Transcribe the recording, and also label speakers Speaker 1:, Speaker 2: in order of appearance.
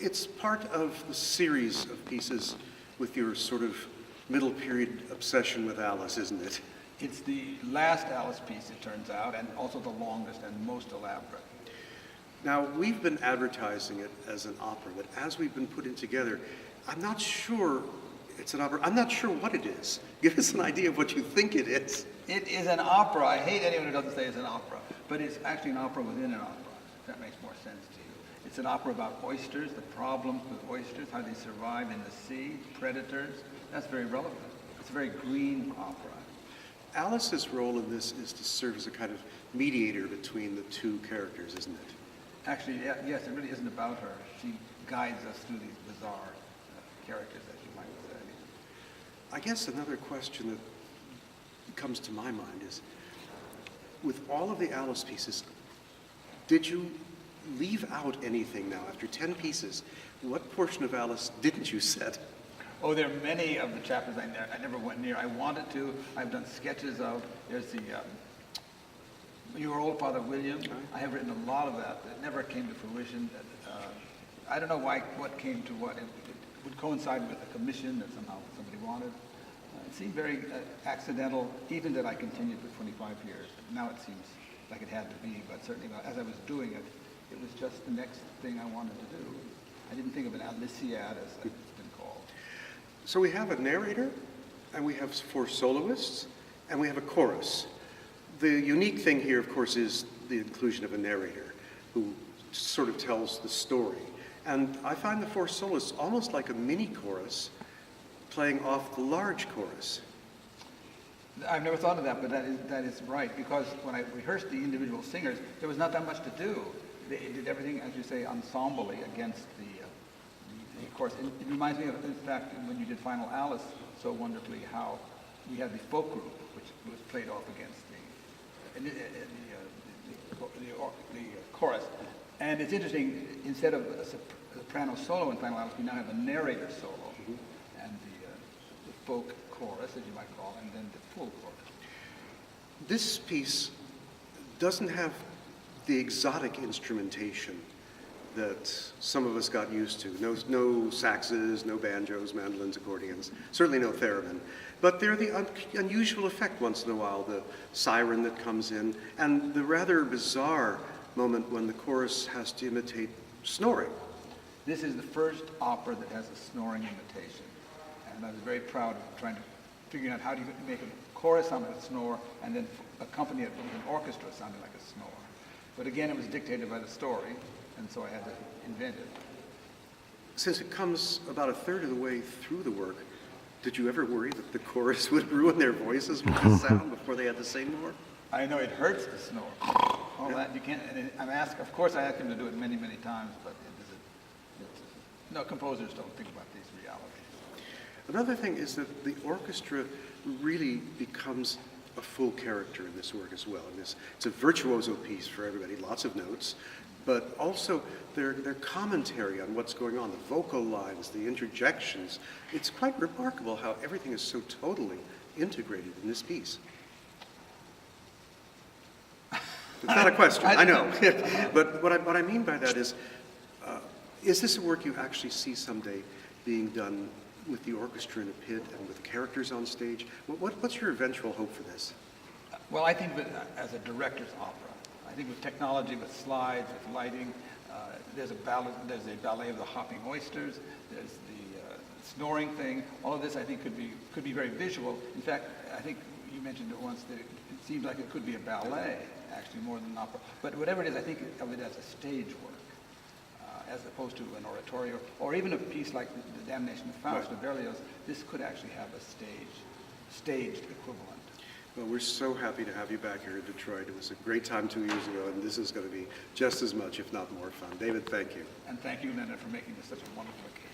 Speaker 1: It's part of the series of pieces with your sort of middle period obsession with Alice, isn't it?
Speaker 2: It's the last Alice piece, it turns out, and also the longest and most elaborate.
Speaker 1: Now, we've been advertising it as an opera, but as we've been putting it together, I'm not sure it's an opera. I'm not sure what it is. Give us an idea of what you think it is.
Speaker 2: It is an opera. I hate anyone who doesn't say it's an opera, but it's actually an opera within an opera, if that makes more sense to you. It's an opera about oysters, the problems with oysters, how they survive in the sea, predators. That's very relevant. It's a very green opera.
Speaker 1: Alice's role in this is to serve as a kind of mediator between the two characters, isn't it?
Speaker 2: Actually, yes, it really isn't about her. She guides us through these bizarre characters, as you might say.
Speaker 1: I guess another question that comes to my mind is, with all of the Alice pieces, did you leave out anything now? After 10 pieces, what portion of Alice didn't you set?
Speaker 2: Oh, there are many of the chapters I never went near. I wanted to. I've done sketches of. There's the Your Old Father William. I have written a lot of that that never came to fruition. I don't know what came to what. It would coincide with a commission that somehow somebody wanted. It seemed very accidental, even that I continued for 25 years. Now it seems like it had to be, but certainly as I was doing it, it was just the next thing I wanted to do. I didn't think of an Aliciad, as it's been called.
Speaker 1: So we have a narrator, and we have 4 soloists, and we have a chorus. The unique thing here, of course, is the inclusion of a narrator who sort of tells the story. And I find the 4 soloists almost like a mini chorus playing off the large chorus.
Speaker 2: I've never thought of that, but that is right, because when I rehearsed the individual singers, there was not that much to do. They did everything, as you say, ensemble-y against the chorus. It reminds me of, in fact, when you did Final Alice so wonderfully, how we had the folk group, which was played off against the chorus. And it's interesting, instead of a soprano solo in Final Alice, we now have a narrator solo, and the folk chorus, as you might call it, and then the full chorus.
Speaker 1: This piece doesn't have the exotic instrumentation that some of us got used to. No saxes, no banjos, mandolins, accordions, certainly no theremin. But they're the unusual effect once in a while, the siren that comes in, and the rather bizarre moment when the chorus has to imitate snoring.
Speaker 2: This is the first opera that has a snoring imitation. And I was very proud of trying to figure out how do you make a chorus sound like a snore and then accompany it with an orchestra sounding like a snore. But again, it was dictated by the story, and so I had to invent it.
Speaker 1: Since it comes about a third of the way through the work, did you ever worry that the chorus would ruin their voices with the sound before they had to sing more?
Speaker 2: I know it hurts to snore. All that you can't. And of course, I asked him to do it many, many times, but no, composers don't think about these realities.
Speaker 1: Another thing is that the orchestra really becomes a full character in this work as well. And it's a virtuoso piece for everybody, lots of notes, but also their commentary on what's going on, the vocal lines, the interjections. It's quite remarkable how everything is so totally integrated in this piece. It's not a question, I know. But what I mean by that is this a work you actually see someday being done with the orchestra in a pit and with characters on stage? What's your eventual hope for this?
Speaker 2: Well, I think of it as a director's opera. I think with technology, with slides, with lighting, there's a ballet of the hopping oysters, there's the snoring thing. All of this, I think, could be very visual. In fact, I think you mentioned it once that it seemed like it could be a ballet, actually, more than an opera. But whatever it is, I think of it as a stage work, as opposed to an oratorio, or even a piece like The Damnation of Faust of Berlioz. This could actually have a staged equivalent.
Speaker 1: Well, we're so happy to have you back here in Detroit. It was a great time 2 years ago, and this is going to be just as much, if not more fun. David, thank you.
Speaker 2: And thank you, Leonard, for making this such a wonderful occasion.